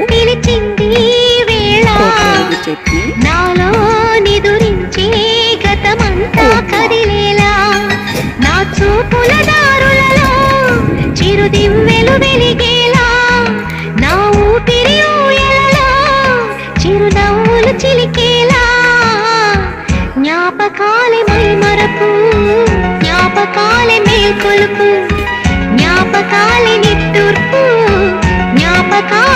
పిలిచింది వేళ నాలో నిదురించే గతమంతా కదిలేలా నా చూపుల దారులలో చిరుదివ్వెలు వెలిగేలా నా ఊపిరి ఊయలలో చిరునవ్వులు చిలికేలా జ్ఞాపకాలే మైమరపు జ్ఞాపకాలే మేల్కొలుపు జ్ఞాపకాలే నిట్టూర్పు జ్ఞాపకాలే